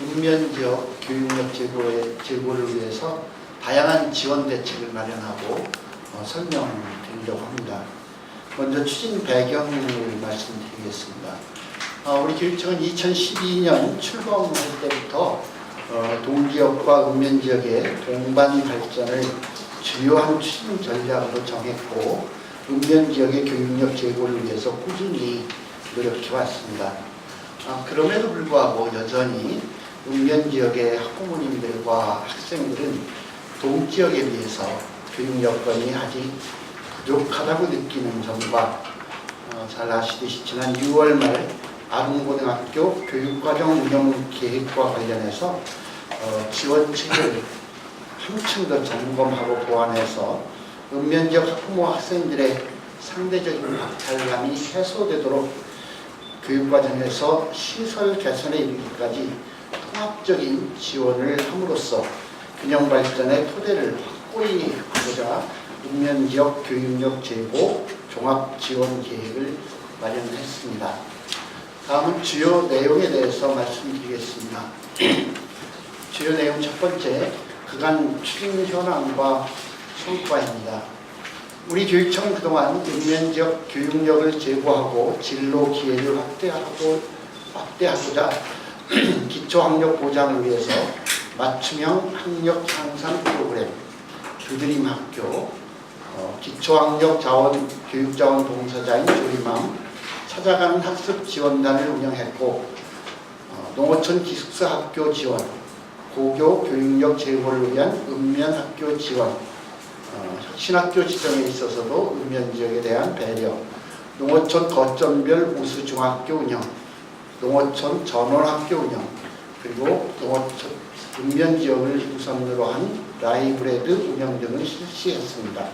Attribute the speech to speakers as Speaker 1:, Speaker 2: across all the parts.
Speaker 1: 읍면지역 교육력 제고를 위해서 다양한 지원 대책을 마련하고 설명드리려고 합니다. 먼저 추진 배경을 말씀드리겠습니다. 우리 교육청은 2012년 출범할 때부터 동지역과 읍면지역의 동반 발전을 주요한 추진 전략으로 정했고 읍면지역의 교육력 제고를 위해서 꾸준히 노력해왔습니다. 그럼에도 불구하고 여전히 읍면지역의 학부모님들과 학생들은 동지역에 비해서 교육 여건이 아직 부족하다고 느끼는 점과 잘 아시듯이 지난 6월 말 아동고등학교 교육과정 운영 계획과 관련해서 지원책을 한층 더 점검하고 보완해서 읍면지역 학부모 학생들의 상대적인 박탈감이 해소되도록 교육과정에서 시설 개선에 이르기까지 통합적인 지원을 함으로써 균형 발전의 토대를 확고히 하고자 읍면지역 교육력 제고 종합 지원 계획을 마련했습니다. 다음은 주요 내용에 대해서 말씀드리겠습니다. 주요 내용 첫 번째, 그간 추진 현황과 성과입니다. 우리 교육청은 그동안 읍면지역 교육력을 제고하고 진로 기회를 확대하고자 기초학력 보장을 위해서 맞춤형 학력 향상 프로그램, 두드림 학교, 기초학력 자원, 교육자원 봉사자인 조림함, 찾아가는 학습 지원단을 운영했고, 농어촌 기숙사 학교 지원, 고교 교육력 제고를 위한 읍면학교 지원, 혁신학교 지정에 있어서도 읍면지역에 대한 배려, 농어촌 거점별 우수중학교 운영, 농어촌 전원학교 운영, 그리고 농어촌 읍면지역을 우선으로 한 라이브레드 운영 등을 실시했습니다.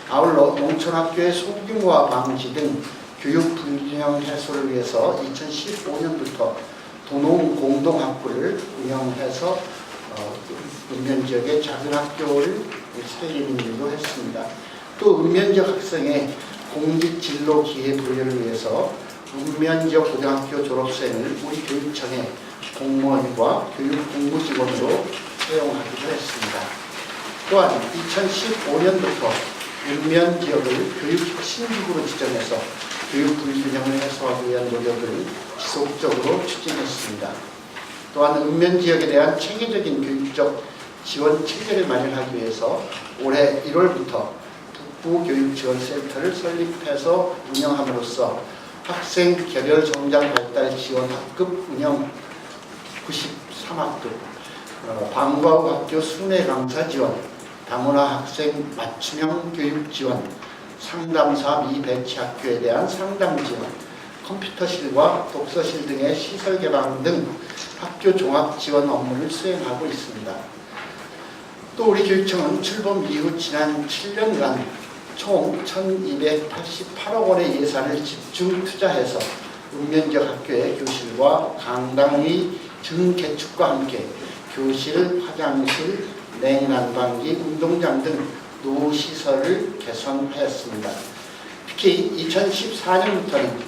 Speaker 1: 아울러 농촌학교의 소규모화 방지 등 교육 불균형 해소를 위해서 2015년부터 도농 공동학부를 운영해서 읍면지역의 작은 학교를 살리는 일도 했습니다. 또 읍면지역 학생의 공직 진로 기회 부여를 위해서 읍면지역 고등학교 졸업생을 우리 교육청의 공무원과 교육 공무직원으로 채용하기도 했습니다. 또한 2015년부터 읍면지역을 교육혁신지구로 지정해서 교육 불균형을 해소하기 위한 노력을 지속적으로 추진했습니다. 또한 읍면지역에 대한 체계적인 교육적 지원 체계를 마련하기 위해서 올해 1월부터 북부교육지원센터를 설립해서 운영함으로써 학생 개별 성장 발달 지원 학급 운영 93학급, 방과 후 학교 순회 강사 지원, 다문화 학생 맞춤형 교육 지원, 상담사 미배치 학교에 대한 상담 지원, 컴퓨터실과 독서실 등의 시설 개방 등 학교 종합 지원 업무를 수행하고 있습니다. 또 우리 교육청은 출범 이후 지난 7년간 총 1,288억 원의 예산을 집중 투자해서 읍면지역 학교의 교실과 강당의 증개축과 함께 교실, 화장실, 냉난방기, 운동장 등 노시설을 개선하였습니다. 특히 2014년부터는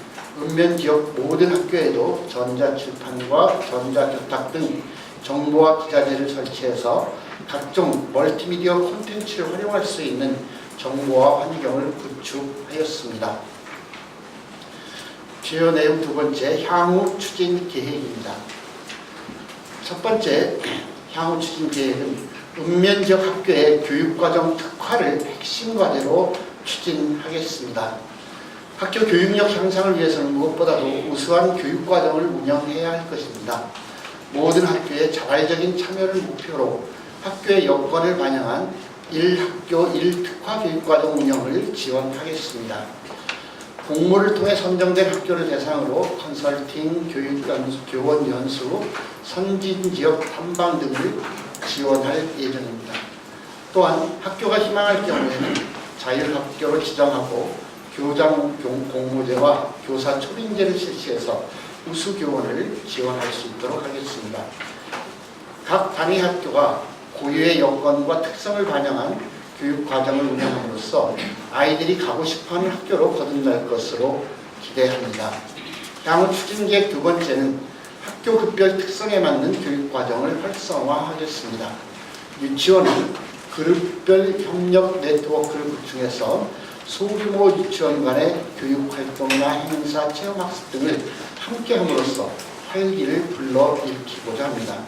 Speaker 1: 읍면지역 모든 학교에도 전자칠판과 전자교탁 등 정보화 기자재를 설치해서 각종 멀티미디어 콘텐츠를 활용할 수 있는 정보화 환경을 구축하였습니다. 주요 내용 두 번째, 향후 추진 계획입니다. 첫 번째, 향후 추진 계획은 읍면지역 학교의 교육과정 특화를 핵심 과제로 추진하겠습니다. 학교 교육력 향상을 위해서는 무엇보다도 우수한 교육과정을 운영해야 할 것입니다. 모든 학교의 자발적인 참여를 목표로 학교의 여건을 반영한 1학교 1특화 교육과정 운영을 지원하겠습니다. 공모를 통해 선정된 학교를 대상으로 컨설팅, 교원 연수, 선진지역 탐방 등을 지원할 예정입니다. 또한 학교가 희망할 경우에는 자율학교로 지정하고 교장 공모제와 교사 초빙제를 실시해서 우수교원을 지원할 수 있도록 하겠습니다. 각 단위 학교가 고유의 여건과 특성을 반영한 교육과정을 운영함으로써 아이들이 가고 싶어하는 학교로 거듭날 것으로 기대합니다. 향후 추진계획 두 번째는 학교 급별 특성에 맞는 교육과정을 활성화하겠습니다. 유치원은 그룹별 협력 네트워크를 구축해서 소규모 유치원 간의 교육활동이나 행사, 체험학습 등을 함께함으로써 활기를 불러일으키고자 합니다.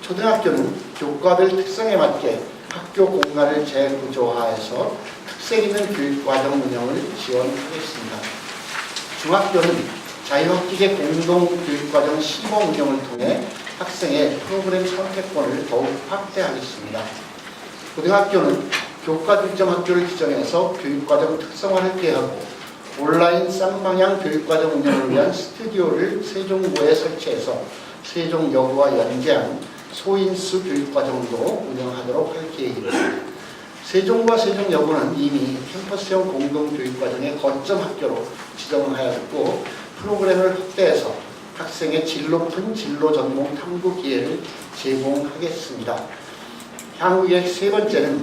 Speaker 1: 초등학교는 교과별 특성에 맞게 학교 공간을 재구조화해서 특색 있는 교육과정 운영을 지원하겠습니다. 중학교는 자유학기제 공동교육과정 시범 운영을 통해 학생의 프로그램 선택권을 더욱 확대하겠습니다. 고등학교는 교과중점 학교를 지정해서 교육과정 특성화를 기하고 온라인 쌍방향 교육과정 운영을 위한 스튜디오를 세종고에 설치해서 세종여고와 연계한 소인수 교육과정도 운영하도록 할 계획입니다. 세종과 세종여고는 이미 캠퍼스형 공동교육과정의 거점 학교로 지정하였고 프로그램을 확대해서 학생의 질 높은 진로 전공 탐구 기회를 제공하겠습니다. 향후 계획 세 번째는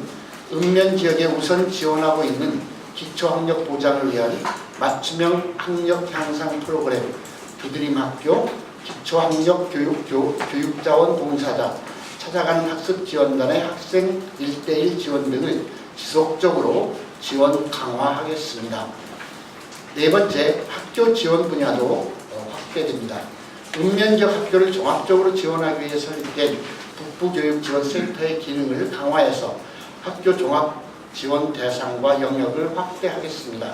Speaker 1: 읍면 지역에 우선 지원하고 있는 기초학력 보장을 위한 맞춤형 학력 향상 프로그램 두드림학교, 기초학력 교육자원 봉사자, 찾아가는 학습지원단의 학생 1:1 지원 등을 지속적으로 지원 강화하겠습니다. 네 번째, 학교 지원 분야도 확대됩니다. 읍면 지역 학교를 종합적으로 지원하기 위해 설립된 북부교육지원센터의 기능을 강화해서 학교 종합 지원 대상과 영역을 확대하겠습니다.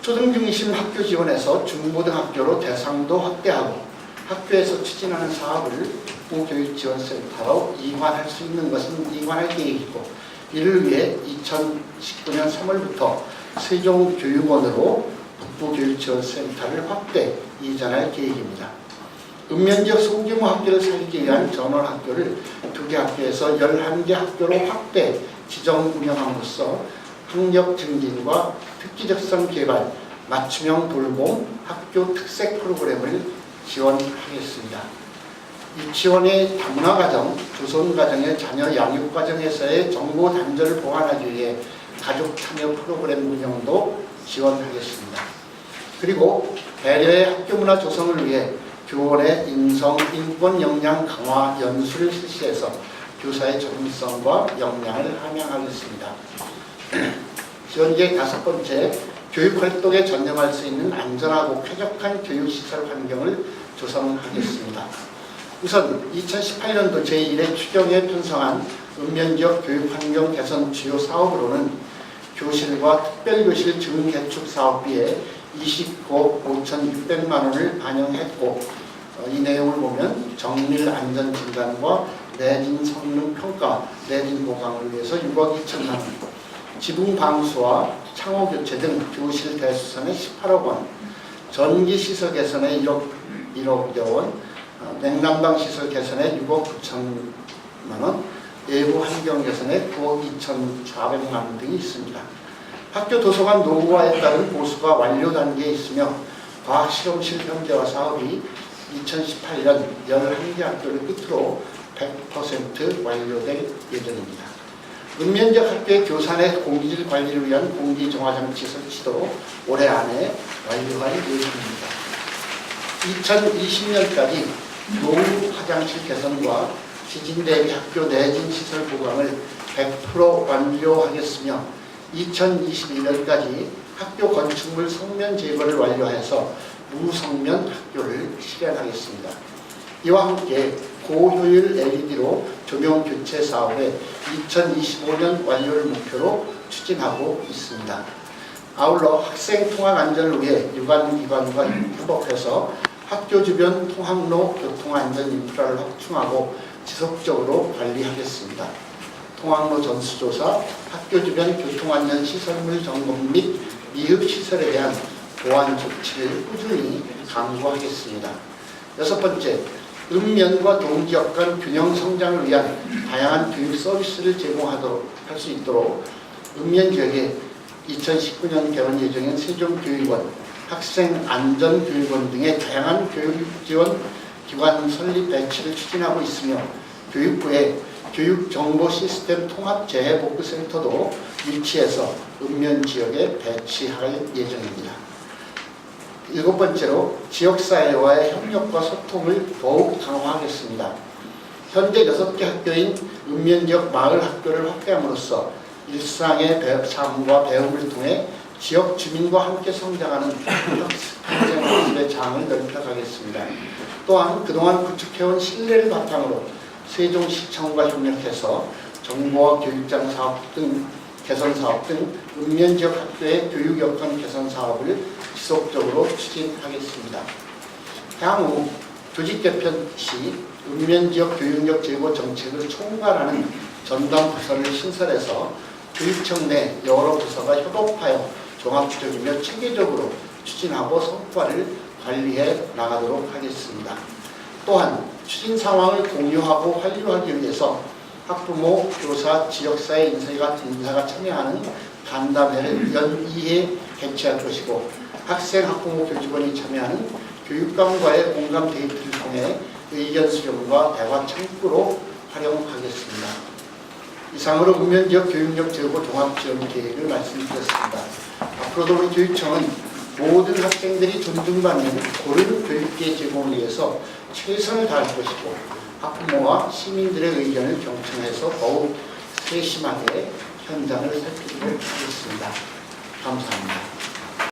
Speaker 1: 초등중심 학교 지원에서 중고등학교로 대상도 확대하고 학교에서 추진하는 사업을 북부교육지원센터로 이관할 수 있는 것은 이관할 계획이고 이를 위해 2019년 3월부터 세종교육원으로 북부교육지원센터를 확대 이전할 계획입니다. 읍면지역 소규모 학교를 살리기 위한 전원학교를 2개 학교에서 11개 학교로 확대 지정 운영함으로써 학력 증진과 특기적성 개발, 맞춤형 돌봄, 학교 특색 프로그램을 지원하겠습니다. 유치원의 다문화가정, 조선가정의 자녀 양육과정에서의 정보 단절을 보완하기 위해 가족 참여 프로그램 운영도 지원하겠습니다. 그리고 배려의 학교 문화 조성을 위해 교원의 인성, 인권 역량 강화 연수를 실시해서 교사의 전문성과 역량을 함양하겠습니다. 지원계획 다섯 번째, 교육활동에 전념할 수 있는 안전하고 쾌적한 교육시설 환경을 조성하겠습니다. 우선 2018년도 제1회 추경에 편성한 읍면지역 교육환경 개선 주요 사업으로는 교실과 특별교실 증개축 사업비에 29억 5,600만 원을 반영했고 이 내용을 보면 정밀 안전 진단과 내진 성능 평가, 내진 보강을 위해서 6억 2천만 원, 지붕 방수와 창호 교체 등 교실 대수선에 18억 원, 전기 시설 개선에 1억여 원, 냉난방 시설 개선에 6억 9천만 원, 외부 환경 개선에 9억 2,400만 원 등이 있습니다. 학교 도서관 노후화에 따른 보수가 완료 단계에 있으며 과학실험실 현대화 사업이 2018년 11개 학교를 끝으로 100% 완료될 예정입니다. 읍면지역 학교의 교산의 공기질 관리를 위한 공기정화장치 설치도 올해 안에 완료할 예정입니다. 2020년까지 노후 화장실 개선과 지진 대비 학교 내진 시설 보강을 100% 완료하겠으며 2021년까지 학교 건축물 성면 제거를 완료해서 무성면 학교를 실현하겠습니다. 이와 함께 고효율 LED로 조명 교체 사업에 2025년 완료를 목표로 추진하고 있습니다. 아울러 학생 통학 안전을 위해 유관기관과 협업해서 학교 주변 통학로 교통안전 인프라를 확충하고 지속적으로 관리하겠습니다. 통학로 전수조사, 학교 주변 교통안전 시설물 점검 및 미흡 시설에 대한 보완 조치를 꾸준히 강구하겠습니다. 여섯 번째, 읍면과 동지역 간 균형 성장을 위한 다양한 교육 서비스를 제공하도록 할 수 있도록 읍면 지역에 2019년 개원 예정인 세종교육원, 학생안전교육원 등의 다양한 교육 지원 기관 설립 배치를 추진하고 있으며 교육부에 교육정보시스템 통합재해복구센터도 유치해서 읍면 지역에 배치할 예정입니다. 7번째로 지역사회와의 협력과 소통을 더욱 강화하겠습니다. 현재 6개 학교인 읍면지역 마을 학교를 확대함으로써 일상의 삶과 배움을 통해 지역 주민과 함께 성장하는 학생학습의 장을 넓혀가겠습니다. 또한 그동안 구축해온 신뢰를 바탕으로 세종시청과 협력해서 정보와 교육장 사업 등 개선 사업 등 읍면지역 학교의 교육 여건 개선 사업을 지속적으로 추진하겠습니다. 향후 조직 개편 시 읍면지역 교육력 제고 정책을 총괄하는 전담 부서를 신설해서 교육청 내 여러 부서가 협업하여 종합적이며 체계적으로 추진하고 성과를 관리해 나가도록 하겠습니다. 또한 추진 상황을 공유하고 활용하기 위해서 학부모, 교사, 지역사회 인사가 참여하는 간담회를 연이에 개최할 것이고 학생, 학부모, 교직원이 참여하는 교육감과의 공감 데이트를 통해 의견 수렴과 대화 창구로 활용하겠습니다. 이상으로 읍면지역 교육력 제고 종합지원 계획을 말씀드렸습니다. 앞으로도 우리 교육청은 모든 학생들이 존중받는 고른 교육계 제공을 위해서 최선을 다할 것이고 학부모와 시민들의 의견을 경청해서 더욱 세심하게 현장을 살피도록 하겠습니다. 감사합니다.